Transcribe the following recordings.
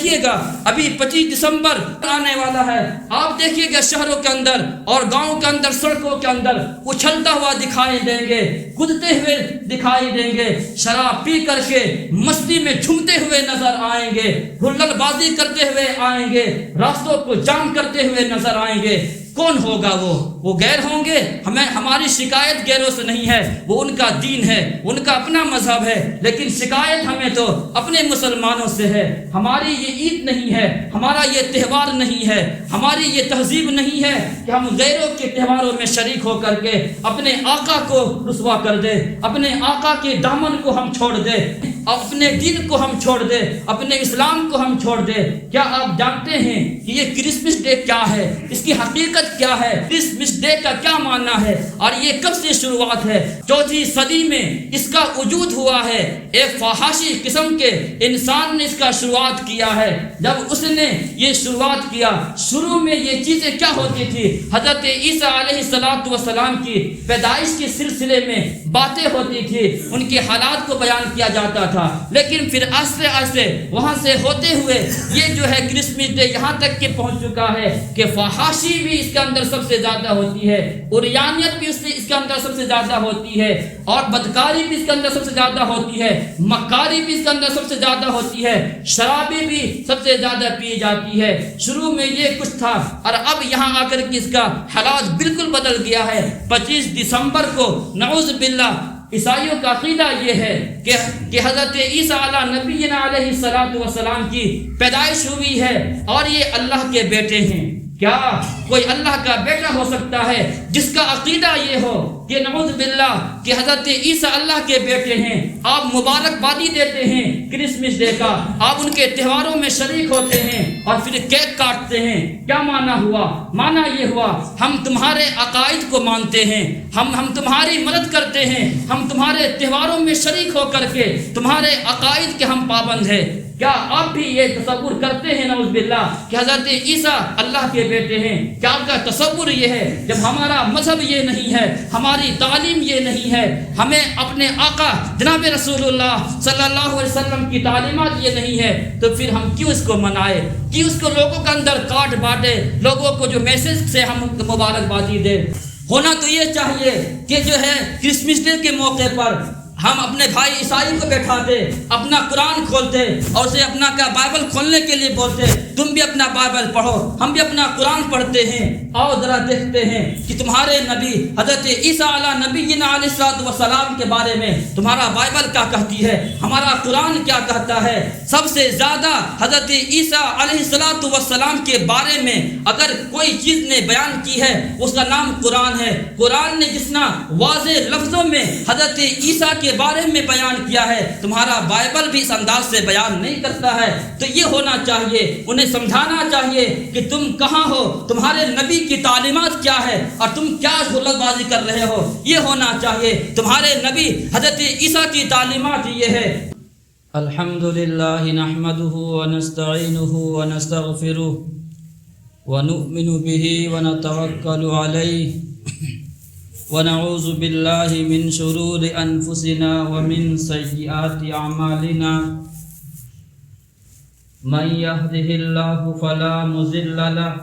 دیکھیے گا ابھی 25 دسمبر آنے والا ہے، آپ دیکھیے گا شہروں کے اندر اور گاؤں کے اندر، سڑکوں کے اندر اچھلتا ہوا دکھائی دیں گے، کودتے ہوئے دکھائی دیں گے، شراب پی کر کے مستی میں جھومتے ہوئے نظر آئیں گے، ہلڑ بازی کرتے ہوئے آئیں گے، راستوں کو جام کرتے ہوئے نظر آئیں گے۔ کون ہوگا وہ غیر ہوں گے؟ ہماری شکایت غیروں سے نہیں ہے، وہ ان کا دین ہے، ان کا اپنا مذہب ہے، لیکن شکایت ہمیں تو اپنے مسلمانوں سے ہے۔ ہماری یہ عید نہیں ہے، ہمارا یہ تہوار نہیں ہے، ہماری یہ تہذیب نہیں ہے کہ ہم غیروں کے تہواروں میں شریک ہو کر کے اپنے آقا کو رسوا کر دے، اپنے آقا کے دامن کو ہم چھوڑ دے، اپنے دین کو ہم چھوڑ دے، اپنے اسلام کو ہم چھوڑ دے۔ کیا آپ جانتے ہیں کہ یہ کرسمس ڈے کیا ہے؟ اس کی حقیقت کیا ہے؟ کرسمس ڈے کا کیا معنی ہے اور یہ کب سے شروعات ہے؟ 14ویں صدی میں اس کا وجود ہوا ہے۔ ایک فحاشی قسم کے انسان نے اس کا شروعات کیا ہے۔ جب اس نے یہ شروعات کیا، شروع میں یہ چیزیں کیا ہوتی تھی؟ حضرت عیسیٰ علیہ السلام کی پیدائش کے سلسلے میں باتیں ہوتی تھی، ان کے حالات کو بیان کیا جاتا تھا، لیکن پھر آہستہ آہستہ وہاں سے ہوتے ہوئے یہ جو ہے کرسمس ڈے یہاں تک کہ پہنچ چکا ہے کہ فحاشی بھی اس کے اندر سب سے زیادہ ہوتی ہے، عریانیت بھی اس کے اندر سب سے زیادہ ہوتی ہے، اور بدکاری بھی اس کے اندر سب سے زیادہ ہوتی ہے، مکاری بھی اس کے اندر سب سے زیادہ ہوتی ہے، شرابی بھی سب سے زیادہ پی جاتی ہے۔ شروع میں یہ کچھ تھا اور اب یہاں آ کر کے اس کا حالات بالکل بدل گیا ہے۔ 25 دسمبر کو نعوذ باللہ عیسائیوں کا عقیدہ یہ ہے کہ حضرت عیسیٰ علیہ نبینا علیہ السلام کی پیدائش ہوئی ہے اور یہ اللہ کے بیٹے ہیں۔ کیا کوئی اللہ کا بیٹا ہو سکتا ہے جس کا عقیدہ یہ ہو کہ نعوذ باللہ کہ حضرت عیسیٰ اللہ کے بیٹے ہیں؟ آپ مبارکبادی دیتے ہیں کرسمس ڈے کا، آپ ان کے تہواروں میں شریک ہوتے ہیں اور پھر کیک کاٹتے ہیں۔ کیا معنی ہوا؟ معنی یہ ہوا ہم تمہارے عقائد کو مانتے ہیں، ہم تمہاری مدد کرتے ہیں، ہم تمہارے تہواروں میں شریک ہو کر کے تمہارے عقائد کے ہم پابند ہیں۔ کیا آپ بھی یہ تصور کرتے ہیں نعوذ باللہ کہ حضرت عیسیٰ اللہ کے بیٹے ہیں؟ کیا آپ کا تصور یہ ہے؟ جب ہمارا مذہب یہ نہیں ہے، ہماری تعلیم یہ نہیں ہے، ہمیں اپنے آقا جناب رسول اللہ صلی اللہ علیہ وسلم کی تعلیمات یہ نہیں ہے، تو پھر ہم کیوں اس کو منائے، کیوں اس کو لوگوں کے اندر کاٹ بانٹے، لوگوں کو جو میسج سے ہم مبارکبادی دے؟ ہونا تو یہ چاہیے کہ جو ہے کرسمس ڈے کے موقع پر ہم اپنے بھائی عیسائی کو بیٹھاتے، اپنا قرآن کھولتے اور اسے اپنا کا بائبل کھولنے کے لیے بولتے، تم بھی اپنا بائبل پڑھو، ہم بھی اپنا قرآن پڑھتے ہیں، آؤ ذرا دیکھتے ہیں کہ تمہارے نبی حضرت عیسیٰ علیہ نبینا علیہ السلام کے بارے میں تمہارا بائبل کیا کہتی ہے، ہمارا قرآن کیا کہتا ہے۔ سب سے زیادہ حضرت عیسیٰ علیہ السلام کے بارے میں اگر کوئی چیز نے بیان کی ہے اس کا نام قرآن ہے۔ قرآن نے جتنا واضح لفظوں میں حضرت عیسیٰ کے بارے میں بیان کیا ہے، تمہارا بائبل بھی اس انداز سے بیان نہیں کرتا ہے۔ تو یہ ہونا چاہیے، انہیں سمجھانا چاہیے کہ تم کہاں ہو، تمہارے نبی کی تعلیمات کیا ہے اور تم کیا غلط بازی کر رہے ہو، یہ ہونا چاہیے۔ تمہارے نبی حضرت عیسیٰ کی تعلیمات یہ ہے۔ الحمدللہ نحمده ونستعینه ونستغفره ونؤمن به ونتوکل علیہ ونعوذ باللہ من شرور انفسنا ومن سیئات اعمالنا من يهده الله فلا مضل له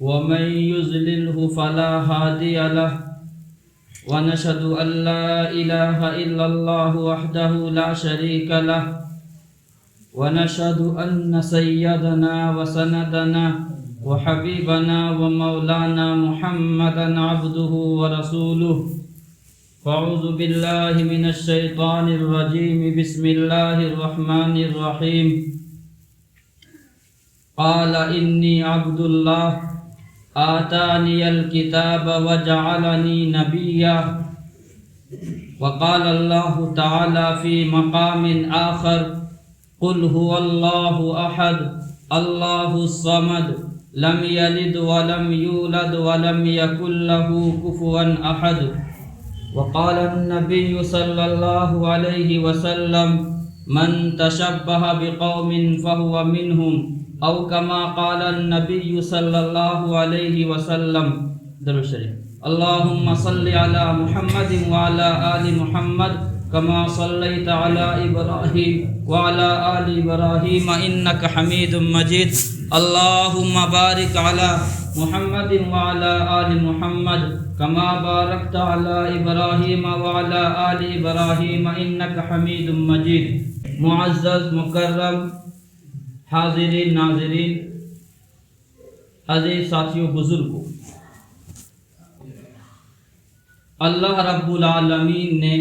ومن يضلله فلا هادي له ونشهد ان لا اله الا الله وحده لا شريك له ونشهد ان سيدنا وسندنا وحبيبنا ومولانا محمدا عبده ورسوله فاعوذ بالله من الشيطان الرجيم بسم الله الرحمن الرحيم قال إني عبد الله آتاني الكتاب وجعلني نبيا وقال الله تعالى في مقام آخر قل هو الله أحد الله الصمد لم يلد ولم يولد ولم يكن له كفوا أحد وقال النبي صلى الله عليه وسلم من تشبه بقوم فهو منهم أو كما قال النبي صلى الله عليه وسلم درود شریف۔ اللهم صل على محمد وعلى آل محمد كما صليت على إبراهيم وعلى آل إبراهيم إنك حميد مجيد اللهم بارك على محمد وعلى آل محمد كما باركت على إبراهيم وعلى آل إبراهيم إنك حميد مجيد معزز مکرم حاضرین ناظرین عزیز ساتھیوں بزرگوں، اللہ رب العالمین نے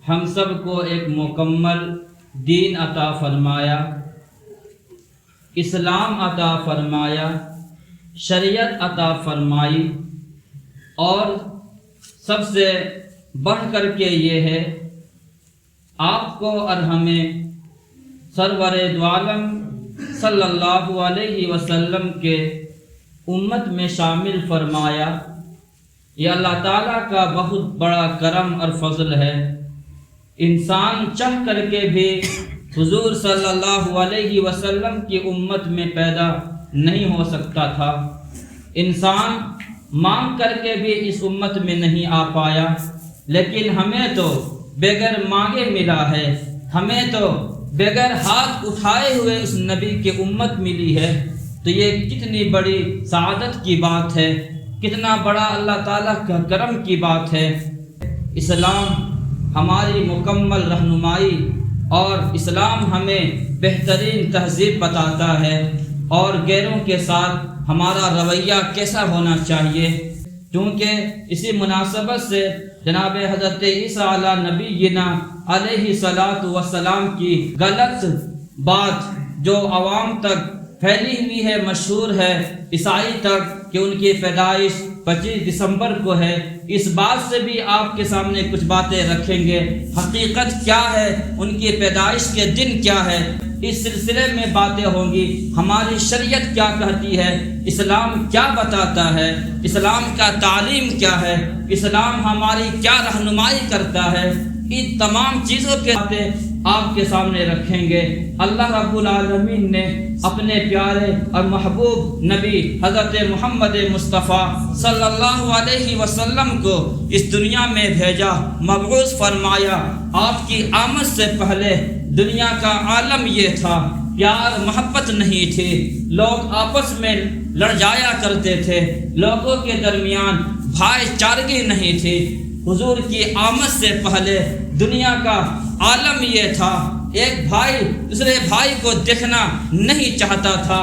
ہم سب کو ایک مکمل دین عطا فرمایا، اسلام عطا فرمایا، شریعت عطا فرمائی، اور سب سے بڑھ کر کے یہ ہے آپ کو اور ہمیں سرور دو عالم صلی اللہ علیہ وسلم کے امت میں شامل فرمایا۔ یہ اللہ تعالیٰ کا بہت بڑا کرم اور فضل ہے۔ انسان چاہ کر کے بھی حضور صلی اللہ علیہ وسلم کی امت میں پیدا نہیں ہو سکتا تھا، انسان مانگ کر کے بھی اس امت میں نہیں آ پایا، لیکن ہمیں تو بغیر مانگے ملا ہے، ہمیں تو بغیر ہاتھ اٹھائے ہوئے اس نبی کی امت ملی ہے۔ تو یہ کتنی بڑی سعادت کی بات ہے، کتنا بڑا اللہ تعالیٰ کا کرم کی بات ہے۔ اسلام ہماری مکمل رہنمائی اور اسلام ہمیں بہترین تہذیب بتاتا ہے اور غیروں کے ساتھ ہمارا رویہ کیسا ہونا چاہیے، کیونکہ اسی مناسبت سے جناب حضرت عیسیٰ علیہ نبینا علیہ الصلاۃ والسلام کی غلط بات جو عوام تک پھیلی ہوئی ہے، مشہور ہے عیسائی تک، کہ ان کی پیدائش 25 دسمبر کو ہے، اس بات سے بھی آپ کے سامنے کچھ باتیں رکھیں گے۔ حقیقت کیا ہے، ان کی پیدائش کے دن کیا ہے، اس سلسلے میں باتیں ہوں گی۔ ہماری شریعت کیا کہتی ہے، اسلام کیا بتاتا ہے، اسلام کا تعلیم کیا ہے، اسلام ہماری کیا رہنمائی کرتا ہے، ان تمام چیزوں کے باتیں آپ کے سامنے رکھیں گے۔ اللہ رب العالمین نے اپنے پیارے اور محبوب نبی حضرت محمد مصطفیٰ صلی اللہ علیہ وسلم کو اس دنیا میں بھیجا، مبعوث فرمایا۔ آپ کی آمد سے پہلے دنیا کا عالم یہ تھا، پیار محبت نہیں تھی، لوگ آپس میں لڑ جایا کرتے تھے، لوگوں کے درمیان بھائی چارگی نہیں تھی۔ حضور کی آمد سے پہلے دنیا کا عالم یہ تھا، ایک بھائی دوسرے بھائی کو دیکھنا نہیں چاہتا تھا۔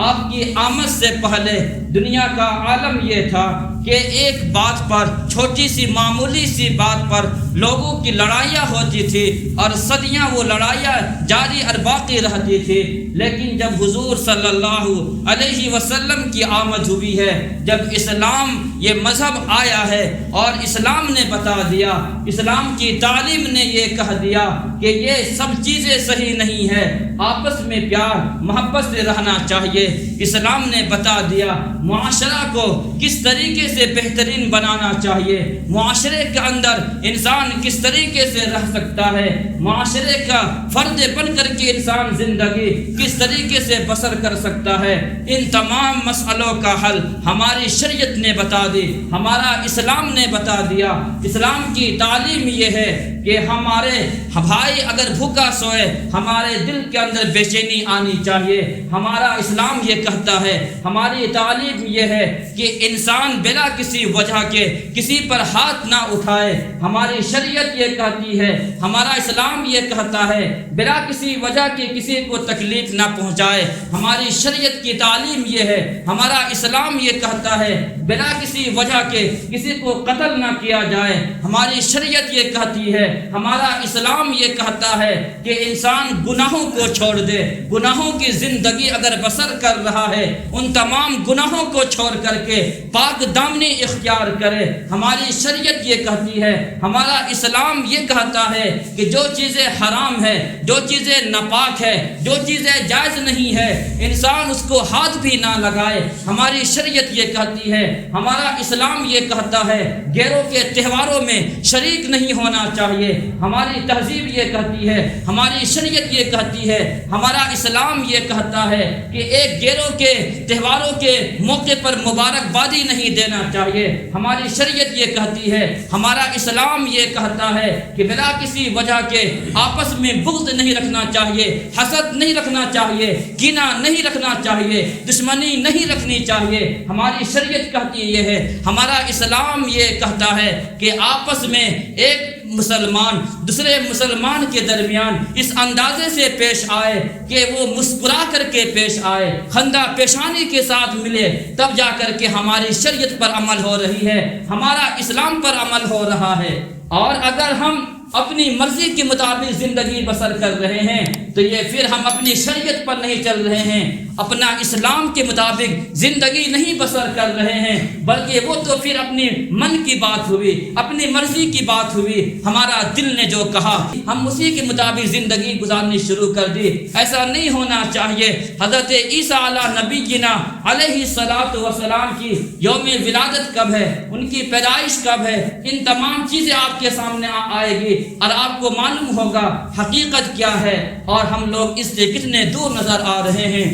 آپ کی آمد سے پہلے دنیا کا عالم یہ تھا کہ ایک بات پر، چھوٹی سی معمولی سی بات پر لوگوں کی لڑائیاں ہوتی تھی اور صدیاں وہ لڑائیاں جاری اور باقی رہتی تھی۔ لیکن جب حضور صلی اللہ علیہ وسلم کی آمد ہوئی ہے، جب اسلام یہ مذہب آیا ہے اور اسلام نے بتا دیا، اسلام کی تعلیم نے یہ کہہ دیا کہ یہ سب چیزیں صحیح نہیں ہے، آپس میں پیار محبت سے رہنا چاہیے۔ اسلام نے بتا دیا معاشرہ کو کس طریقے سے بہترین بنانا چاہیے، معاشرے کے اندر انسان کس طریقے سے رہ سکتا ہے، معاشرے کا فرد بن کر کے انسان زندگی کس طریقے سے بسر کر سکتا ہے۔ ان تمام مسئلوں کا حل ہماری شریعت نے بتا دی، ہمارا اسلام نے بتا دیا۔ اسلام کی تعلیم یہ ہے کہ ہمارے بھائی اگر بھوکا سوئے ہمارے دل کے اندر بے چینی آنی چاہیے۔ ہمارا اسلام یہ کہتا ہے، ہماری تعلیم یہ ہے کہ انسان بلا کسی وجہ کے کسی پر ہاتھ نہ اٹھائے۔ ہماری شریعت یہ کہتی ہے، ہمارا اسلام یہ کہتا ہے بلا کسی وجہ کے کسی کو تکلیف نہ پہنچائے۔ ہماری شریعت کی تعلیم یہ ہے، ہمارا اسلام یہ کہتا ہے بلا کسی وجہ کے کسی کو قتل نہ کیا جائے۔ ہماری شریعت یہ کہتی ہے، ہمارا اسلام یہ کہتا ہے کہ انسان گناہوں کو چھوڑ دے، گناہوں کی زندگی اگر بسر کر رہا ہے ان تمام گناہوں کو چھوڑ کر کے پاک دامنی اختیار کرے۔ ہماری شریعت یہ کہتی ہے، ہمارا اسلام یہ کہتا ہے کہ جو چیزیں حرام ہے، جو چیزیں ناپاک ہے، جو چیزیں جائز نہیں ہے، انسان اس کو ہاتھ بھی نہ لگائے۔ ہماری شریعت یہ کہتی ہے ہمارا اسلام یہ کہتا ہے غیروں کے تہواروں میں شریک نہیں ہونا چاہیے، ہماری تہذیب یہ کہتی ہے، ہماری شریعت یہ کہتی ہے، ہمارا اسلام یہ کہتا ہے کہ ایک غیروں کے تہواروں کے موقع پر مبارکبادی نہیں دینا چاہیے، ہماری شریعت یہ کہتی ہے، ہمارا اسلام یہ کہتا ہے کہ بلا کسی وجہ کے آپس میں بغض نہیں رکھنا چاہیے، حسد نہیں رکھنا چاہیے، کینہ نہیں رکھنا چاہیے، دشمنی نہیں رکھنی چاہیے۔ ہماری شریعت کہتی یہ ہے، ہمارا اسلام یہ کہتا ہے کہ آپس میں ایک مسلمان دوسرے مسلمان کے درمیان اس اندازے سے پیش آئے کہ وہ مسکرا کر کے پیش آئے، خندہ پیشانی کے ساتھ ملے، تب جا کر کے ہماری شریعت پر عمل ہو رہی ہے، ہمارا اسلام پر عمل ہو رہا ہے۔ اور اگر ہم اپنی مرضی کے مطابق زندگی بسر کر رہے ہیں تو یہ پھر ہم اپنی شریعت پر نہیں چل رہے ہیں، اپنا اسلام کے مطابق زندگی نہیں بسر کر رہے ہیں، بلکہ وہ تو پھر اپنی من کی بات ہوئی، اپنی مرضی کی بات ہوئی، ہمارا دل نے جو کہا ہم اسی کے مطابق زندگی گزارنی شروع کر دی۔ ایسا نہیں ہونا چاہیے۔ حضرت عیسیٰ علیہ نبینا علیہ الصلاۃ والسلام کی یوم ولادت کب ہے، ان کی پیدائش کب ہے، ان تمام چیزیں آپ کے سامنے آئے گی اور آپ کو معلوم ہوگا حقیقت کیا ہے اور ہم لوگ اس سے کتنے دور نظر آ رہے ہیں۔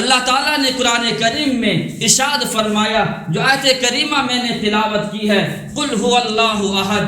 اللہ تعالیٰ نے قرآن کریم میں ارشاد فرمایا، جو آیت کریمہ میں نے تلاوت کی ہے، قل هو اللہ احد،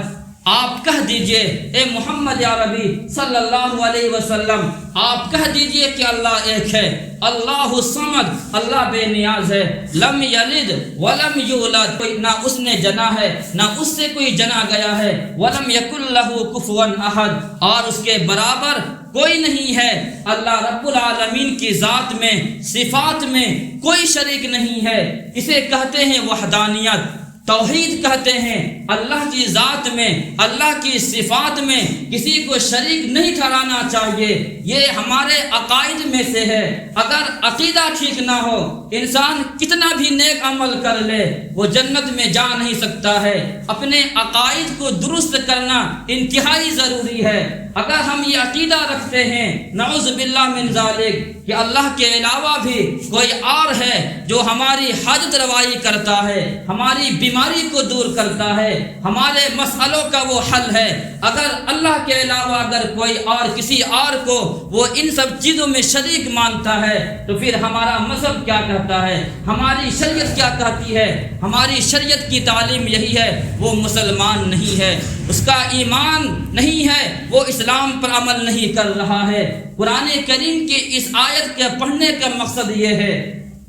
آپ کہہ دیجئے اے محمد عربی صلی اللہ علیہ وسلم، آپ کہہ دیجئے کہ اللہ ایک ہے، اللہ الصمد، اللہ بے نیاز ہے، لم یلد ولم یولد، نہ اس نے جنا ہے نہ اس سے کوئی جنا گیا ہے، ولم یکن لہ کفوا احد، اور اس کے برابر کوئی نہیں ہے۔ اللہ رب العالمین کی ذات میں صفات میں کوئی شریک نہیں ہے، اسے کہتے ہیں وحدانیت، توحید کہتے ہیں۔ اللہ کی ذات میں، اللہ کی صفات میں کسی کو شریک نہیں ٹھہرانا چاہیے، یہ ہمارے عقائد میں سے ہے۔ اگر عقیدہ ٹھیک نہ ہو، انسان کتنا بھی نیک عمل کر لے وہ جنت میں جا نہیں سکتا ہے۔ اپنے عقائد کو درست کرنا انتہائی ضروری ہے۔ اگر ہم یہ عقیدہ رکھتے ہیں نعوذ باللہ من ذالک کہ اللہ کے علاوہ بھی کوئی اور ہے جو ہماری حاجت روائی کرتا ہے، ہماری بیماری کو دور کرتا ہے، ہمارے مسئلوں کا وہ حل ہے، اگر اللہ کے علاوہ اگر کوئی اور کسی اور کو وہ ان سب چیزوں میں شریک مانتا ہے تو پھر ہمارا مذہب کیا کہتا ہے، ہماری شریعت کیا کہتی ہے؟ ہماری شریعت کی تعلیم یہی ہے، وہ مسلمان نہیں ہے، اس کا ایمان نہیں ہے، وہ اسلام پر عمل نہیں کر رہا ہے۔ قرآن کریم کی اس آیت کے پڑھنے کا مقصد یہ ہے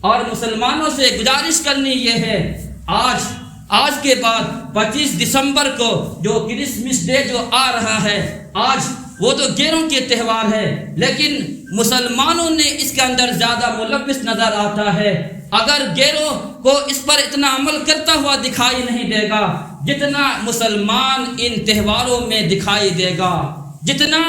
اور مسلمانوں سے گزارش کرنی یہ ہے، آج کے بعد 25 دسمبر کو جو کرسمس ڈے جو آ رہا ہے، آج وہ تو غیروں کے تہوار ہے، لیکن مسلمانوں نے اس کے اندر زیادہ ملوث نظر آتا ہے۔ اگر غیروں کو اس پر اتنا عمل کرتا ہوا دکھائی نہیں دے گا جتنا مسلمان ان تہواروں میں دکھائی دے گا، جتنا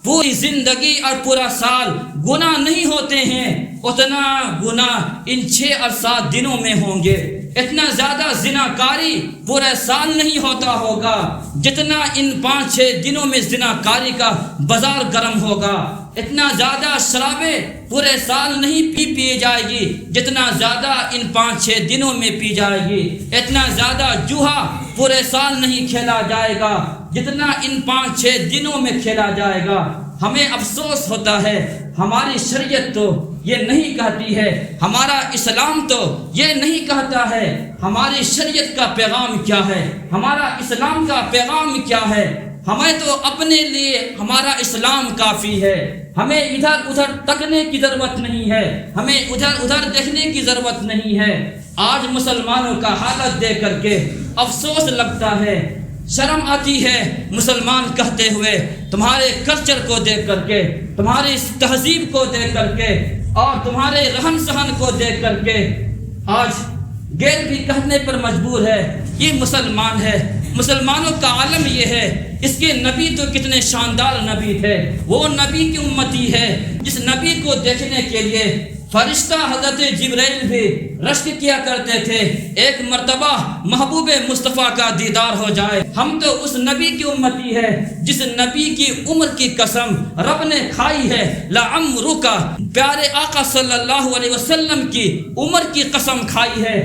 پوری زندگی اور پورا سال گناہ نہیں ہوتے ہیں اتنا گناہ ان 6 اور 7 دنوں میں ہوں گے، اتنا زیادہ زناکاری پورے سال نہیں ہوتا ہوگا جتنا ان 5-6 دنوں میں زناکاری کا بازار گرم ہوگا، اتنا زیادہ شرابیں پورے سال نہیں پی جائے گی جتنا زیادہ ان 5-6 دنوں میں پی جائے گی، اتنا زیادہ جوہا پورے سال نہیں کھیلا جائے گا جتنا ان 5-6 دنوں میں کھیلا جائے گا۔ ہمیں افسوس ہوتا ہے، ہماری شریعت تو یہ نہیں کہتی ہے، ہمارا اسلام تو یہ نہیں کہتا ہے، ہماری شریعت کا پیغام کیا ہے، ہمارا اسلام کا پیغام کیا ہے؟ ہمیں تو اپنے لیے ہمارا اسلام کافی ہے، ہمیں ادھر ادھر تکنے کی ضرورت نہیں ہے، ہمیں ادھر ادھر دیکھنے کی ضرورت نہیں ہے۔ آج مسلمانوں کا حالت دیکھ کر کے افسوس لگتا ہے، شرم آتی ہے مسلمان کہتے ہوئے، تمہارے کلچر کو دیکھ کر کے، تمہاری تہذیب کو دیکھ کر کے اور تمہارے رہن سہن کو دیکھ کر کے آج غیر بھی کہنے پر مجبور ہے یہ مسلمان ہے۔ مسلمانوں کا عالم یہ ہے، اس کے نبی تو کتنے شاندار نبی تھے، وہ نبی کی امتی ہے جس نبی کو دیکھنے کے لیے فرشتہ حضرت جبرائیل بھی رشک کیا کرتے تھے، ایک مرتبہ محبوب مصطفیٰ کا دیدار ہو جائے۔ ہم تو اس نبی کی امتی ہے جس نبی کی عمر کی قسم رب نے کھائی ہے، لعمرک پیارے آقا صلی اللہ علیہ وسلم کی عمر کی قسم کھائی ہے.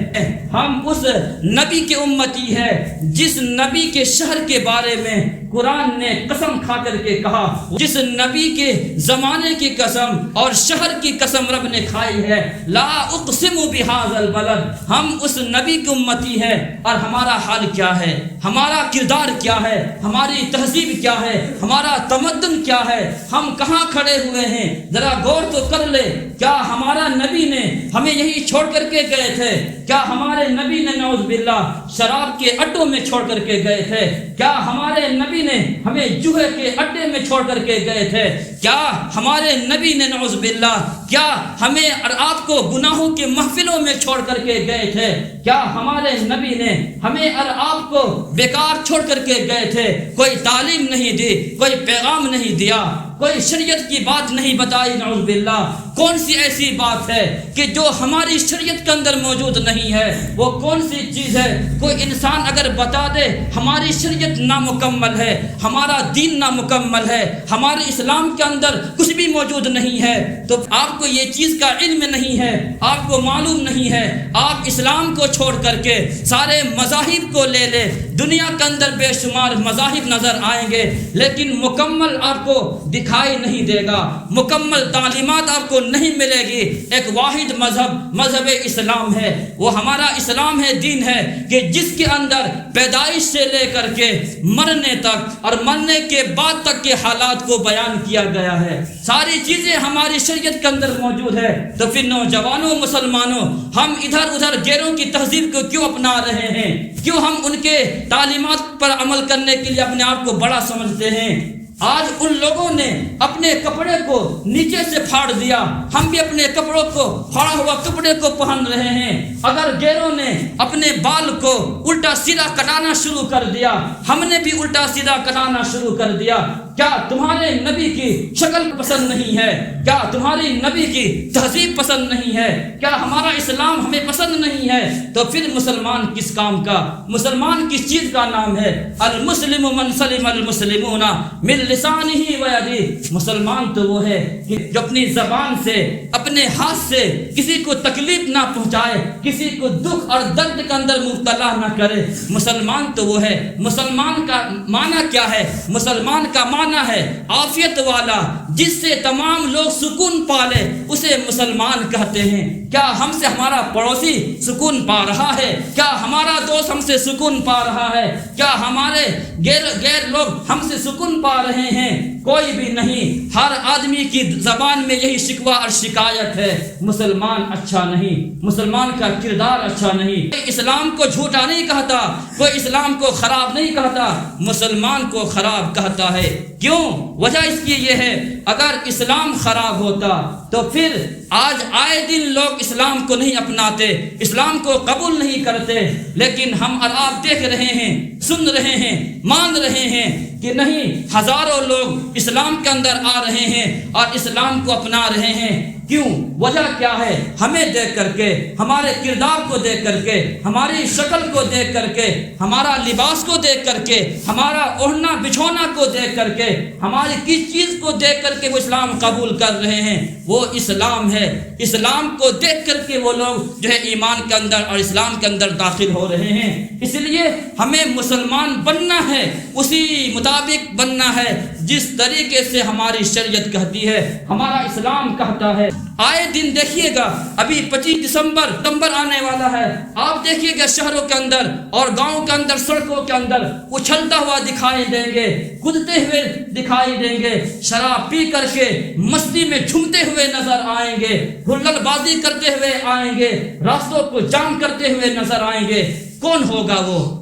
ہم اس نبی کے امتی ہے جس نبی کے شہر کے بارے میں قرآن نے قسم کھا کر کے کہا, جس نبی کے زمانے کی قسم اور شہر کی قسم رب نے کھائی ہے, لا اقسم بہذا البلد. ہم اس نبی کی امتی ہے اور ہمارا حال کیا ہے, ہمارا کردار کیا ہے, ہماری تہذیب کیا ہے, ہمارا تمدن کیا ہے, ہم کہاں کھڑے ہوئے ہیں, ذرا غور تو کر لے. کیا ہمارا نبی نے ہمیں یہی چھوڑ کر کے گئے تھے؟ کیا ہمارے نبی نے نعوذ باللہ شراب کے اڈوں میں چھوڑ کر کے گئے تھے؟ کیا ہمارے نبی نے ہمیں جوئے کے اڈے میں چھوڑ کر کے گئے تھے؟ کیا ہمارے نبی نے نعوذ باللہ کیا ہمیں اور آپ کو گناہوں کے محفلوں میں چھوڑ کر کے گئے تھے؟ کیا ہمارے نبی نے ہمیں اور آپ کو بیکار چھوڑ کر کے گئے تھے؟ کوئی تعلیم نہیں دی, کوئی پیغام نہیں دیا, کوئی شریعت کی بات نہیں بتائی. نعوذ باللہ کون سی ایسی بات ہے کہ جو ہماری شریعت کے اندر موجود نہیں ہے؟ وہ کون سی چیز ہے کوئی انسان اگر بتا دے ہماری شریعت نامکمل ہے, ہمارا دین نامکمل ہے, ہمارے اسلام کے اندر کچھ بھی موجود نہیں ہے, تو آپ کو یہ چیز کا علم نہیں ہے, آپ کو معلوم نہیں ہے, آپ اسلام کو چھوڑ کر کے سارے مذاہب کو لے لے. دنیا کے اندر بے شمار مذاہب نظر آئیں گے لیکن مکمل آپ کو دکھائی نہیں دے گا, مکمل تعلیمات آپ کو نہیں ملے گی. ایک واحد مذہب اسلام ہے, وہ ہمارا اسلام ہے, دین ہے کہ جس کے اندر پیدائش سے لے کر کے مرنے تک اور مرنے کے بعد تک کے حالات کو بیان کیا گیا ہے. ساری چیزیں ہماری شریعت کے اندر موجود ہے. تو پھر نوجوانوں مسلمانوں, ہم ادھر ادھر غیروں کی تہذیب کو کیوں اپنا رہے ہیں؟ کیوں ہم ان کے تعلیمات پر عمل کرنے کے لیے اپنے آپ کو بڑا سمجھتے ہیں؟ آج ان لوگوں نے اپنے کپڑے کو نیچے سے پھاڑ دیا, ہم بھی اپنے کپڑوں کو پھاڑا ہوا کپڑے کو پہن رہے ہیں. اگر غیروں نے اپنے بال کو الٹا سیدھا کٹانا شروع کر دیا, ہم نے بھی الٹا سیدھا کٹانا شروع کر دیا. کیا تمہارے نبی کی شکل پسند نہیں ہے؟ کیا تمہاری نبی کی تہذیب پسند نہیں ہے؟ کیا ہمارا اسلام ہمیں پسند نہیں ہے؟ تو پھر مسلمان کس کام کا, مسلمان کس چیز کا نام ہے؟ المسلم من سلم المسلمون من لسانہ و یدہ. مسلمان تو وہ ہے کہ جو اپنی زبان سے اپنے ہاتھ سے کسی کو تکلیف نہ پہنچائے, کسی کو دکھ اور درد کے اندر مبتلا نہ کرے. مسلمان تو وہ ہے. مسلمان کا معنی کیا ہے؟ مسلمان کا معنی ہے عافیت والا, جس سے تمام لوگ سکون پالے, اسے مسلمان کہتے ہیں. کیا ہم سے ہمارا پڑوسی سکون پا رہا ہے؟ کیا ہمارا دوست ہم سے سکون پا رہا ہے؟ کیا ہمارے غیر لوگ ہم سے سکون پا رہے ہیں؟ کوئی بھی نہیں. ہر آدمی کی زبان میں یہی شکوہ اور شکایت ہے, مسلمان اچھا نہیں, مسلمان کا کردار اچھا نہیں. کوئی اسلام کو جھوٹا نہیں کہتا, کوئی اسلام کو خراب نہیں کہتا, مسلمان کو خراب کہتا ہے. کیوں؟ وجہ اس کی یہ ہے, اگر اسلام خراب ہوتا تو پھر آج آئے دن لوگ اسلام کو نہیں اپناتے, اسلام کو قبول نہیں کرتے. لیکن ہم اور آپ دیکھ رہے ہیں, سن رہے ہیں, مان رہے ہیں کہ نہیں, ہزاروں لوگ اسلام کے اندر آ رہے ہیں اور اسلام کو اپنا رہے ہیں. کیوں؟ وجہ کیا ہے؟ ہمیں دیکھ کر کے, ہمارے کردار کو دیکھ کر کے, ہماری شکل کو دیکھ کر کے, ہمارا لباس کو دیکھ کر کے, ہمارا اوڑھنا بچھونا کو دیکھ کر کے, ہماری کس چیز کو دیکھ کر کے وہ اسلام قبول کر رہے ہیں. وہ اسلام ہے. اسلام کو دیکھ کر کے وہ لوگ جو ہے ایمان کے اندر اور اسلام کے اندر داخل ہو رہے ہیں. اس لیے ہمیں مسلمان بننا ہے, اسی مطابق بننا ہے جس طریقے سے ہماری شریعت کہتی ہے, ہمارا اسلام کہتا ہے. آئے دن دیکھیے گا, ابھی 25 دسمبر آنے والا ہے. آپ دیکھیے گا شہروں کے اندر اور گاؤں کے اندر, سڑکوں کے اندر اچھلتا ہوا دکھائی دیں گے, کودتے ہوئے دکھائی دیں گے, شراب پی کر کے مستی میں جھومتے ہوئے نظر آئیں گے, ہلڑ بازی کرتے ہوئے آئیں گے, راستوں کو جام کرتے ہوئے نظر آئیں گے. کون ہوگا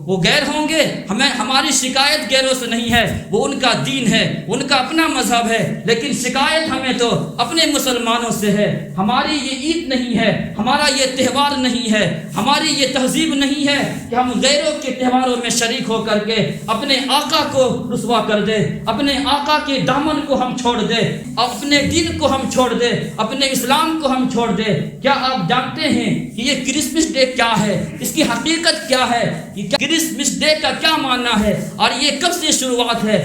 وہ غیر ہوں گے. ہماری شکایت غیروں سے نہیں ہے, وہ ان کا دین ہے, ان کا اپنا مذہب ہے. لیکن شکایت ہمیں تو اپنے مسلمانوں سے ہے. ہماری یہ عید نہیں ہے, ہمارا یہ تہوار نہیں ہے, ہماری یہ تہذیب نہیں ہے کہ ہم غیروں کے تہواروں میں شریک ہو کر کے اپنے آقا کو رسوا کر دے, اپنے آقا کے دامن کو ہم چھوڑ دے, اپنے دین کو ہم چھوڑ دے, اپنے اسلام کو ہم چھوڑ دے. کیا آپ جانتے ہیں کہ یہ کرسمس ڈے کیا ہے؟ اس کی حقیقت کیا ہے؟ کرسمس ڈے کا کیا معنی ہے اور یہ کب سے شروعات ہے؟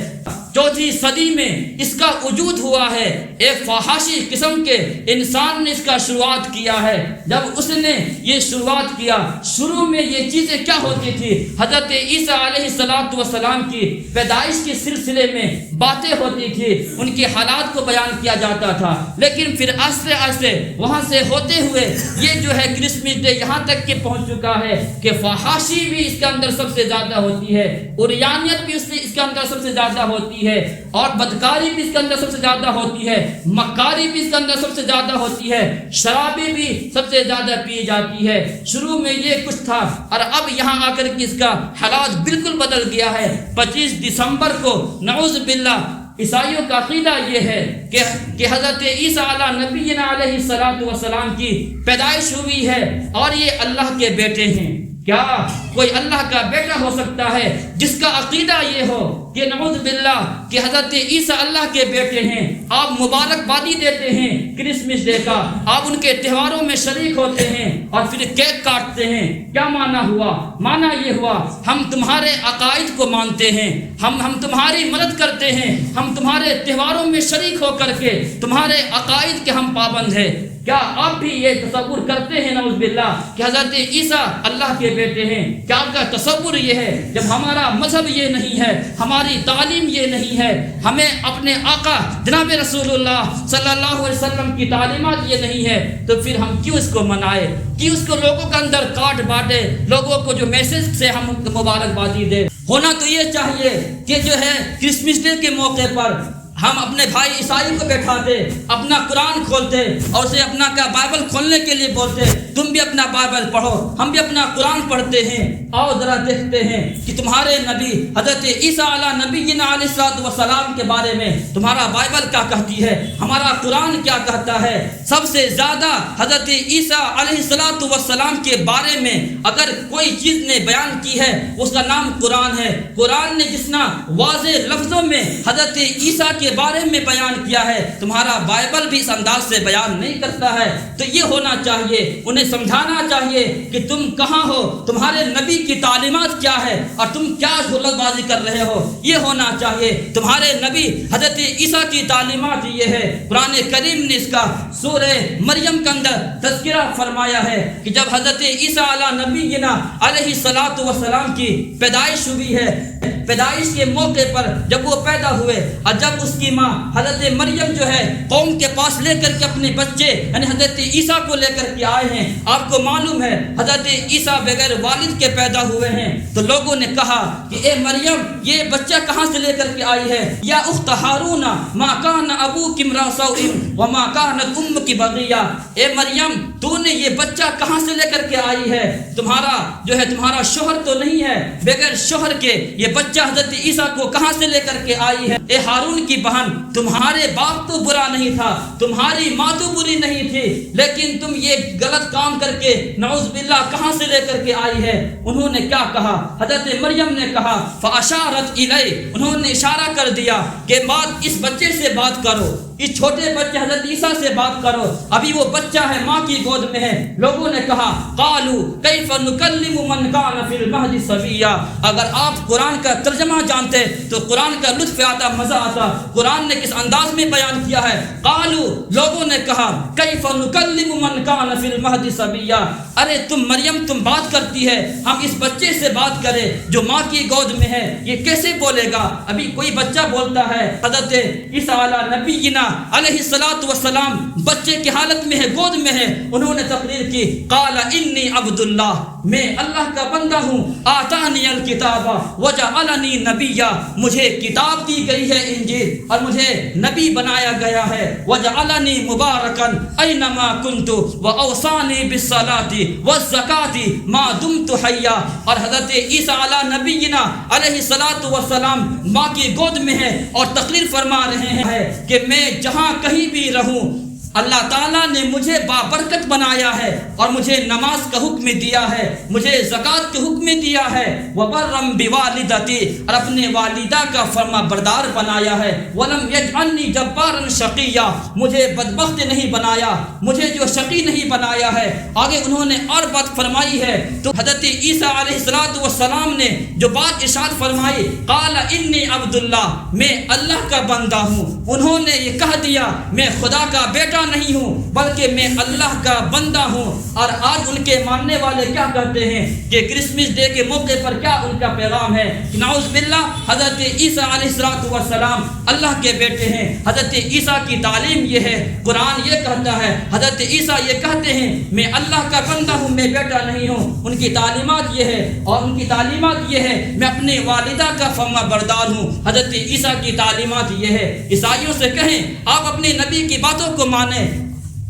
چوتھی صدی میں اس کا وجود ہوا ہے. ایک فحاشی قسم کے انسان نے اس کا شروعات کیا ہے. جب اس نے یہ شروعات کیا، شروع میں یہ چیزیں کیا ہوتی تھی؟ حضرت عیسیٰ علیہ السلام کی پیدائش کے سلسلے میں باتیں ہوتی تھی، ان کے حالات کو بیان کیا جاتا تھا. لیکن پھر آہستہ آہستہ وہاں سے ہوتے ہوئے یہ جو ہے کرسمس ڈے یہاں تک کہ پہنچ چکا ہے کہ فحاشی بھی اس کے اندر سب سے زیادہ ہوتی ہے، عریانیت بھی اس کے اندر سب سے زیادہ ہوتی ہے، اور بدکاری بھی اس کے اندر سب سے زیادہ ہوتی ہے، مکاری بھی اس کے اندر سب سے زیادہ ہوتی ہے، شرابی بھی سب سے زیادہ پی جاتی ہے. شروع میں یہ کچھ تھا اور اب یہاں آ کر کے اس کا حالات بالکل بدل گیا ہے. 25 دسمبر کو نعوذ باللہ عیسائیوں کا عقیدہ یہ ہے کہ حضرت عیسیٰ علیہ نبینا علیہ السلام کی پیدائش ہوئی ہے اور یہ اللہ کے بیٹے ہیں. کیا کوئی اللہ کا بیٹا ہو سکتا ہے جس کا عقیدہ یہ ہو کہ نعوذ باللہ کہ حضرت عیسیٰ اللہ کے بیٹے ہیں؟ آپ مبارکبادی دیتے ہیں کرسمس ڈے کا، آپ ان کے تہواروں میں شریک ہوتے ہیں اور پھر کیک کاٹتے ہیں. کیا معنی ہوا؟ معنی یہ ہوا ہم تمہارے عقائد کو مانتے ہیں، ہم تمہاری مدد کرتے ہیں، ہم تمہارے تہواروں میں شریک ہو کر کے تمہارے عقائد کے ہم پابند ہیں. کیا آپ بھی یہ تصور کرتے ہیں نعوذ باللہ کہ حضرت عیسیٰ اللہ کے بیٹے ہیں؟ کیا آپ کا تصور یہ ہے؟ جب ہمارا مذہب یہ نہیں ہے، ہماری تعلیم یہ نہیں ہے، ہمیں اپنے آقا جناب رسول اللہ صلی اللہ علیہ وسلم کی تعلیمات یہ نہیں ہے، تو پھر ہم کیوں اس کو منائے، کیوں اس کو لوگوں کے اندر کاٹ بانٹے، لوگوں کو جو میسج سے ہم مبارکبادی دے؟ ہونا تو یہ چاہیے کہ جو ہے کرسمس ڈے کے موقع پر ہم اپنے بھائی عیسائی کو بیٹھاتے، اپنا قرآن کھولتے اور اسے اپنا کا بائبل کھولنے کے لیے بولتے، تم بھی اپنا بائبل پڑھو، ہم بھی اپنا قرآن پڑھتے ہیں. آؤ ذرا دیکھتے ہیں کہ تمہارے نبی حضرت عیسیٰ علیہ نبینا علیہ السلام کے بارے میں تمہارا بائبل کیا کہتی ہے، ہمارا قرآن کیا کہتا ہے. سب سے زیادہ حضرت عیسیٰ علیہ السلام کے بارے میں اگر کوئی چیز نے بیان کی ہے اس کا نام قرآن ہے. قرآن نے جتنا واضح لفظوں میں حضرت عیسیٰ کے بارے میں بیان کیا ہے، تمہارا بائبل بھی اس انداز سے بیان نہیں کرتا ہے. تو یہ ہونا چاہیے، انہیں سمجھانا چاہیے کہ تم کہاں ہو، تمہارے نبی کی تعلیمات کیا ہے اور تم کیا غلط بازی کر رہے ہو. یہ ہونا چاہیے. تمہارے نبی حضرت عیسیٰ کی تعلیمات یہ ہے. قرآن کریم نے اس کا سورہ مریم کے اندر تذکرہ فرمایا ہے کہ جب حضرت عیسیٰ علیہ نبینا علیہ السلام کی پیدائش ہوئی ہے، پیدائش کے موقع پر جب وہ پیدا ہوئے اور جب اس کی ماں حضرت مریم جو ہے قوم کے پاس لے کر کے اپنے بچے یعنی حضرت عیسیٰ کو لے کر کے آئے ہیں. آپ کو معلوم ہے حضرت عیسیٰ بغیر والد کے پیدا ہوئے ہیں. تو لوگوں نے کہا کہ اے مریم یہ بچہ کہاں سے لے کر کے آئی ہے؟ یا اخت ہارون ما کان ابوک امرأ سوء وما کانت امک بغیہ. اے مریم تو نے یہ بچہ کہاں سے لے کر کے آئی ہے؟ تمہارا شوہر تو نہیں ہے، بغیر شوہر کے یہ بچہ حضرت عیسیٰ کو کہاں سے لے کر کے آئی ہے؟ اے ہارون کی بہن تمہارے باپ تو برا نہیں تھا، تمہاری ماں تو بری نہیں تھی، لیکن تم یہ غلط کام کر کے نعوذ باللہ کہاں سے لے کر کے آئی ہے؟ انہوں نے کیا کہا؟ حضرت مریم نے کہا فاشارت الیہ، انہوں نے اشارہ کر دیا کہ بات اس بچے سے بات کرو، اس چھوٹے بچے حضرت عیسیٰ سے بات کرو، ابھی وہ بچہ ہے، ماں کی گود میں ہے. لوگوں نے کہا قالوا کیف نکلم من کان فی المہد صبیا. اگر آپ قرآن کا ترجمہ جانتے تو قرآن کا لطف آتا، مزہ آتا. قرآن نے کس انداز میں بیان کیا ہے؟ قالوا، لوگوں نے کہا کیف نکلم من کان فی المہد صبیا. ارے تم مریم تم بات کرتی ہے، ہم اس بچے سے بات کریں جو ماں کی گود میں ہے، یہ کیسے بولے گا؟ ابھی کوئی بچہ بولتا ہے. حضرت عیسیٰ علیہ نبینا علیہ السلام بچے کی حالت میں ہے، گود میں ہے. انہوں نے تقریر کی قال انی عبد اللہ، میں اللہ کا بندہ ہوں. آتانی الکتاب وجعلنی نبیا، مجھے کتاب دی گئی ہے انجیل اور مجھے نبی بنایا گیا ہے. وجعلنی مبارکا اینما کنت واوصانی بالصلاۃ والزکاۃ ما دمت حیا. اور حضرت عیسیٰ علیہ نبینا علیہ السلام ماں کی گود میں ہے اور تقریر فرما رہے ہیں کہ میں جہاں کہیں بھی رہوں اللہ تعالیٰ نے مجھے بابرکت بنایا ہے اور مجھے نماز کا حکم دیا ہے، مجھے زکوٰۃ کا حکم دیا ہے، وبرم بوالدتی، اور اپنے والدہ کا فرما بردار بنایا ہے، ولم یجعلنی جبارا شقیا، مجھے بدبخت نہیں بنایا، مجھے جو شقی نہیں بنایا ہے۔ آگے انہوں نے اور بات فرمائی ہے تو حضرت عیسیٰ علیہ السلام نے جو بات ارشاد فرمائی، قال انی عبد اللہ، میں اللہ کا بندہ ہوں۔ انہوں نے یہ کہہ دیا میں خدا کا بیٹا نہیں ہوں بلکہ میں اللہ کا بندہ ہوں۔ اور آج ان کے ماننے والے کیا کہتے ہیں کہ کرسمس ڈے کے موقع پر کیا ان کا پیغام ہے کہ نعوذ باللہ حضرت عیسیٰ علیہ السلام اللہ کے بیٹے ہیں۔ حضرت عیسیٰ کی تعلیم یہ ہے، قرآن یہ کہتا ہے، حضرت عیسیٰ یہ کہتے ہیں میں اللہ کا بندہ ہوں، میں بیٹا نہیں ہوں۔ ان کی تعلیمات یہ ہے، اور ان کی تعلیمات یہ ہے میں اپنے والدہ کا فرما بردار ہوں۔ حضرت عیسیٰ کی تعلیمات یہ ہے، عیسائیوں سے کہیں آپ اپنے نبی کی باتوں کو مانیں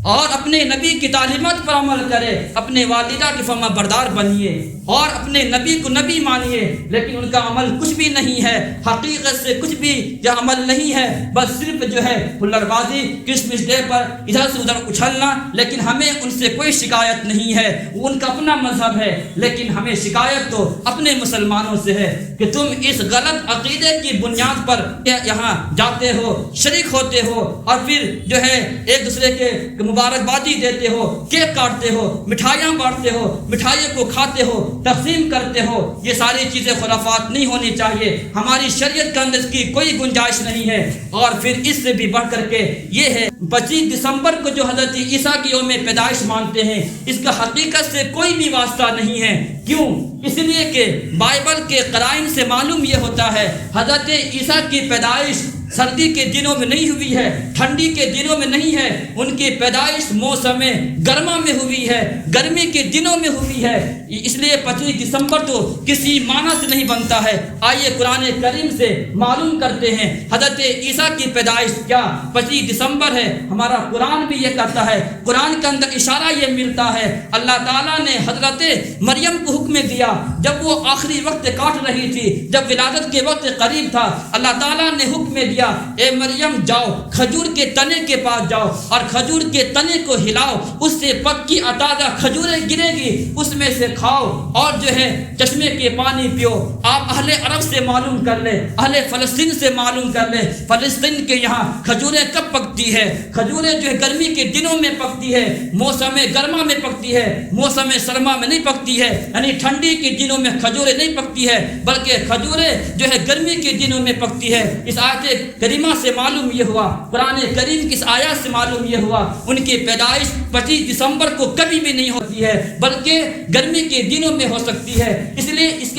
اور اپنے نبی کی تعلیمات پر عمل کرے، اپنے والدہ کی فرما بردار بنیے اور اپنے نبی کو نبی مانیے، لیکن ان کا عمل کچھ بھی نہیں ہے، حقیقت سے کچھ بھی یہ عمل نہیں ہے، بس صرف جو ہے ہلڑ بازی، کرسمس ڈے پر ادھر سے ادھر اچھلنا۔ لیکن ہمیں ان سے کوئی شکایت نہیں ہے، وہ ان کا اپنا مذہب ہے، لیکن ہمیں شکایت تو اپنے مسلمانوں سے ہے کہ تم اس غلط عقیدے کی بنیاد پر یہاں جاتے ہو، شریک ہوتے ہو، اور پھر جو ہے ایک دوسرے کے مبارکبادی دیتے ہو، کیک کاٹتے ہو، مٹھائیاں بانٹتے ہو، مٹھائیوں کو کھاتے ہو، تقسیم کرتے ہو۔ یہ ساری چیزیں خرافات نہیں ہونی چاہیے، ہماری شریعت کے اندر اس کی کوئی گنجائش نہیں ہے۔ اور پھر اس سے بھی بڑھ کر کے یہ ہے 25 دسمبر کو جو حضرت عیسیٰ کی یوم پیدائش مانتے ہیں، اس کا حقیقت سے کوئی بھی واسطہ نہیں ہے۔ کیوں؟ اس لیے کہ بائبل کے قرائن سے معلوم یہ ہوتا ہے حضرت عیسیٰ کی پیدائش سردی کے دنوں میں نہیں ہوئی ہے، ٹھنڈی کے دنوں میں نہیں ہے، ان کی پیدائش موسم گرما میں ہوئی ہے، گرمی کے دنوں میں ہوئی ہے۔ اس لیے 25 دسمبر تو کسی معنی سے نہیں بنتا ہے۔ آئیے قرآن کریم سے معلوم کرتے ہیں حضرت عیسیٰ کی پیدائش کیا 25 دسمبر ہے۔ ہمارا قرآن بھی یہ کہتا ہے، قرآن کے اندر اشارہ یہ ملتا ہے، اللہ تعالیٰ نے حضرت مریم کو حکم دیا جب وہ آخری وقت کاٹ رہی تھی، جب ولادت کے وقت قریب تھا، اللہ تعالیٰ نے حکم دیا اے مریم جاؤ کھجور کے تنے کے پاس جاؤ اور کھجور کے تنے کو ہلاؤ، اس سے پکی تازہ کھجوریں گرے گی، اس میں سے کھاؤ اور جو ہے چشمے کے پانی پیو۔ آپ اہل عرب سے معلوم کر لیں، اہل فلسطین سے معلوم کر لیں، فلسطین کے یہاں کھجوریں کب پکتی ہے؟ کھجوریں جو ہے گرمی کے دنوں میں پکتی ہے، موسم گرما میں پکتی ہے، موسم سرما میں نہیں پکتی ہے، یعنی ٹھنڈی کے دنوں میں کھجوریں نہیں پکتی ہے، بلکہ کھجوریں جو ہے گرمی کے دنوں میں پکتی ہے۔ اس آیت کریمہ سے معلوم یہ ہوا، قرآن کریم کی اس آیات سے معلوم یہ ہوا ان کی پیدائش 25 دسمبر کو کبھی بھی نہیں ہوتی ہے، بلکہ گرمی کے دنوں میں ہو سکتی ہے۔ اس لیے اس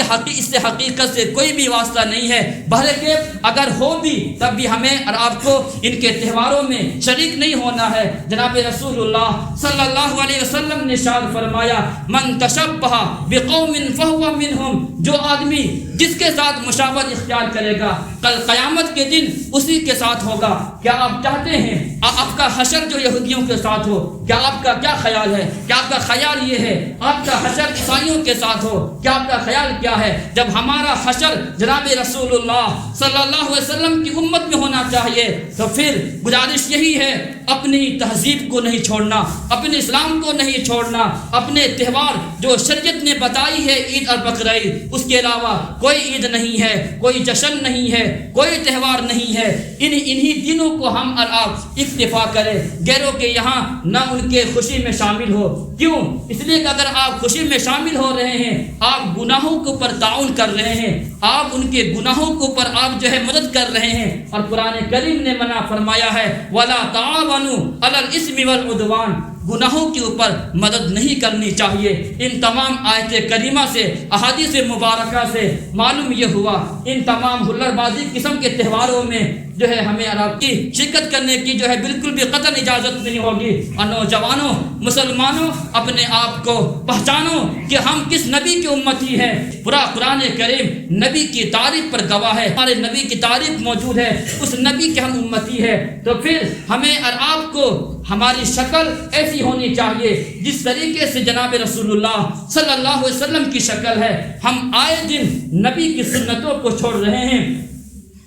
سے حقیقت سے کوئی بھی واسطہ نہیں ہے۔ بہرکہ اگر ہو بھی تب بھی ہمیں اور آپ کو ان کے تہواروں میں شریک نہیں ہونا ہے۔ جناب رسول اللہ صلی اللہ علیہ وسلم نے ارشاد فرمایا من تشبہ بقوم فہو منہم، جو آدمی جس کے ساتھ مشابہت اختیار کرے گا کل قیامت کے دن اسی کے ساتھ ہوگا۔ کیا آپ چاہتے ہیں آپ کا حشر جو یہودیوں کے ساتھ ہو؟ کیا آپ کا کیا خیال ہے؟ کیا آپ کا خیال یہ ہے آپ کا حشر عیسائیوں کے ساتھ ہو؟ کیا آپ کا خیال کیا ہے؟ جب ہمارا حشر جناب رسول اللہ صلی اللہ علیہ وسلم کی امت میں ہونا چاہیے تو پھر گزارش یہی ہے اپنی تہذیب کو نہیں چھوڑنا، اپنے اسلام کو نہیں چھوڑنا، اپنے تہوار جو شریعت نے بتائی ہے عید اور بقرعید، اس کے علاوہ کوئی عید نہیں ہے، کوئی جشن نہیں ہے، کوئی تہوار نہیں ہے۔ انہی دنوں کو ہم اور آپ اکتفا کریں، غیروں کے یہاں نہ ان کے خوشی میں شامل ہو۔ کیوں؟ اس لیے کہ اگر آپ خوشی میں شامل ہو رہے ہیں آپ گناہوں کے اوپر تعاون کر رہے ہیں، آپ ان کے گناہوں کے اوپر آپ جو ہے مدد کر رہے ہیں، اور قرآن کریم نے منع فرمایا ہے وَلَا تَعَاوَنُوا عَلَى الْإِثْمِ وَالْعُدْوَانِ، گناہوں کے اوپر مدد نہیں کرنی چاہیے۔ ان تمام آیت کریمہ سے احادیث مبارکہ سے معلوم یہ ہوا ان تمام ہلڑ بازی قسم کے تہواروں میں جو ہے ہمیں عرب کی شرکت کرنے کی جو ہے بالکل بھی قطعاً اجازت نہیں ہوگی۔ اور نوجوانوں مسلمانوں اپنے آپ کو پہچانو کہ ہم کس نبی کی امتی ہیں۔ پورا قرآن کریم نبی کی تعریف پر گواہ ہے، ہمارے نبی کی تعریف موجود ہے، اس نبی کے ہم امتی ہے۔ تو پھر ہمیں اور آپ کو ہماری شکل ایسی ہونی چاہیے جس طریقے سے جناب رسول اللہ صلی اللہ علیہ وسلم کی شکل ہے۔ ہم آئے دن نبی کی سنتوں کو چھوڑ رہے ہیں،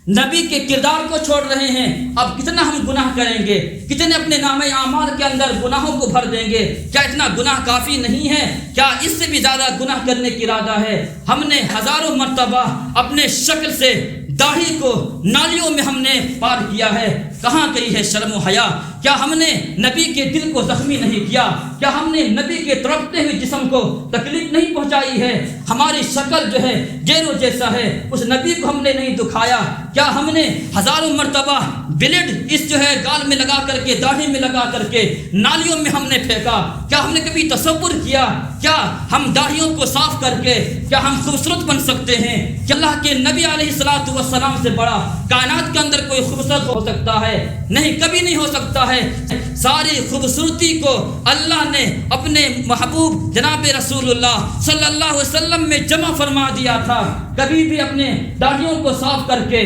نبی کے کردار کو چھوڑ رہے ہیں، اب کتنا ہم گناہ کریں گے، کتنے اپنے نامہ اعمال کے اندر گناہوں کو بھر دیں گے؟ کیا اتنا گناہ کافی نہیں ہے؟ کیا اس سے بھی زیادہ گناہ کرنے کی ارادہ ہے؟ ہم نے ہزاروں مرتبہ اپنے شکل سے داڑھی کو نالیوں میں ہم نے پار کیا ہے، کہاں گئی ہے شرم و حیا؟ کیا ہم نے نبی کے دل کو زخمی نہیں کیا؟ کیا ہم نے نبی کے تڑپتے ہوئے جسم کو تکلیف نہیں پہنچائی ہے؟ ہماری شکل جو ہے گیرو جیسا ہے، اس نبی کو ہم نے نہیں دکھایا؟ کیا ہم نے ہزاروں مرتبہ بلیڈ اس جو ہے گال میں لگا کر کے، داڑھی میں لگا کر کے نالیوں میں ہم نے پھینکا؟ کیا ہم نے کبھی تصور کیا کیا ہم داڑھیوں کو صاف کر کے کیا ہم خوبصورت بن سکتے ہیں؟ کہ اللہ کے نبی علیہ الصلوۃ والسلام سے بڑا کائنات کے اندر کوئی خوبصورت ہو سکتا ہے؟ نہیں، کبھی نہیں ہو سکتا ہے۔ ساری خوبصورتی کو اللہ نے اپنے محبوب جناب رسول اللہ صلی اللہ علیہ وسلم میں جمع فرما دیا تھا۔ کبھی بھی اپنے داڑھیوں کو صاف کر کے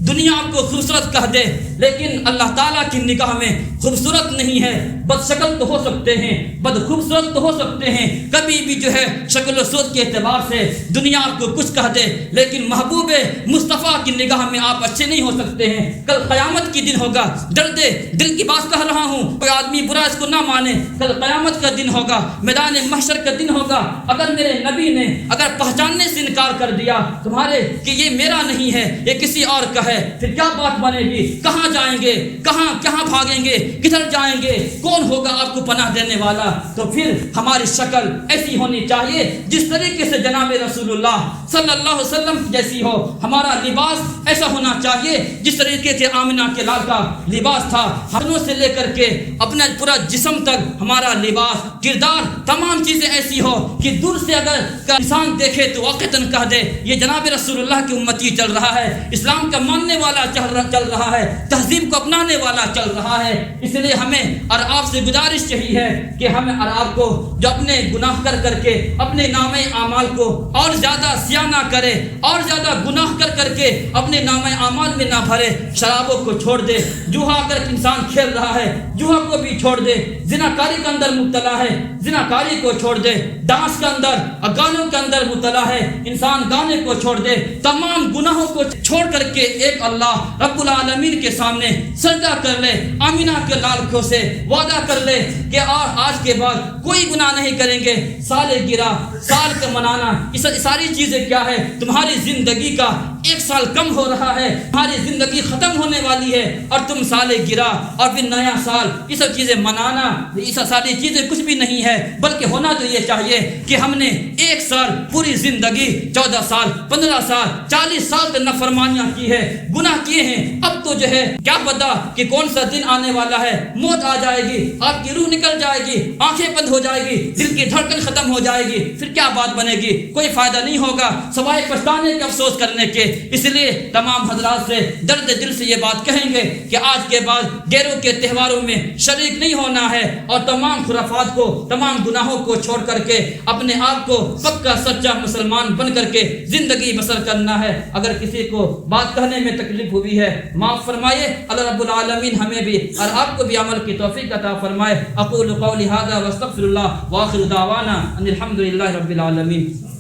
دنیا آپ کو خوبصورت کہہ دے، لیکن اللہ تعالیٰ کی نگاہ میں خوبصورت نہیں ہے۔ بد شکل تو ہو سکتے ہیں، بد خوبصورت تو ہو سکتے ہیں، کبھی بھی جو ہے شکل و صورت کے اعتبار سے دنیا آپ کو کچھ کہہ دے، لیکن محبوب مصطفیٰ کی نگاہ میں آپ اچھے نہیں ہو سکتے ہیں۔ کل قیامت کی دن ہوگا، درد دل کی بات کہہ رہا ہوں، کوئی آدمی برا اس کو نہ مانے، کل قیامت کا دن ہوگا، میدان محشر کا دن ہوگا۔ اگر میرے نبی نے اگر پہچاننے سے انکار کر دیا تمہارے کہ یہ میرا نہیں ہے، یہ کسی اور کا ہے، پھر کیا بات بنے گی؟ کہاں جائیں گے؟ کہاں بھاگیں گے؟ کدھر جائیں گے؟ کون ہوگا آپ کو پناہ دینے والا؟ تو پھر ہماری شکل ایسی ہونی چاہیے جس طریقے سے جناب رسول اللہ صلی اللہ علیہ وسلم جیسی ہو، ہمارا لباس ایسا ہونا چاہیے جس طریقے سے آمنہ کے لال کا لباس تھا، ہاتھوں سے لے کر کے اپنا پورا جسم تک ہمارا لباس، کردار، تمام چیزیں ایسی ہو کہ دور سے اگر انسان دیکھے تو واقعتاً کہہ دے یہ جناب رسول اللہ کی امتی چل رہا ہے، اسلام کا ماننے والا چل رہا ہے، تہذیب کو اپنانے والا چل رہا ہے۔ اس لیے ہمیں اور آپ سے گزارش یہی ہے کہ ہمیں اور آپ کو جو اپنے گناہ کر کے اپنے نامہ اعمال کو اور زیادہ سیاہ نہ کرے، اور زیادہ گناہ کر کے اپنے نامہ اعمال میں نہ بھرے، شرابوں کو چھوڑ دے، جوہا اگر انسان کھیل رہا ہے جوہا کو بھی چھوڑ دے، زنا کاری کے اندر مبتلا ہے زنا کاری کو چھوڑ دے، ڈانس کے اندر گانوں کے اندر مبتلا ہے انسان گانے کو چھوڑ دے، تمام گناہوں کو چھوڑ کر کے ایک اللہ رب العالمین کے سامنے سجدہ کر لے، آمینہ کے لال کو سے وعدہ کر لے کہ آج کے بعد کوئی گناہ نہیں کریں گے۔ سال گرا، سال کا منانا، یہ ساری چیزیں کیا ہے؟ تمہاری زندگی کا ایک سال کم ہو رہا ہے، تمہاری زندگی ختم ہونے والی ہے، اور تم سال گرا اور پھر نیا سال، یہ سب چیزیں منانا، یہ ساری چیزیں کچھ بھی نہیں ہے، بلکہ ہونا تو یہ چاہیے کہ ہم نے ایک سال پوری زندگی 14 سال 15 سال 40 سال تک نافرمانیاں کی ہے، گناہ کیے ہیں، اب تو جو ہے کیا پتا کہ کون سا دن آنے والا ہے، موت آ جائے گی، آپ کی روح نکل جائے گی، آنکھیں بند ہو جائے گی، دل کی دھڑکن ختم ہو جائے گی، پھر کیا بات بنے گی؟ کوئی فائدہ نہیں ہوگا سوائے پچھتانے کے، افسوس کرنے کے۔ اس لیے تمام حضرات سے درد دل سے یہ بات کہیں گے کہ آج کے بعد گیروں کے تہواروں میں شریک نہیں ہونا ہے، اور تمام خرافات کو، تمام گناہوں کو چھوڑ کر کے اپنے آپ کو پکا سچا مسلمان بن کر کے زندگی بسر کرنا ہے۔ اگر کسی کو بات کہنے میں تکلیف ہوئی ہے معاف فرمائے، اللہ رب العالمین ہمیں بھی اور آپ کو بھی عمل کی توفیق عطا فرمائے۔ اقول قولی ھذا واستغفر اللہ، وآخر دعوانا ان الحمد للہ رب العالمین۔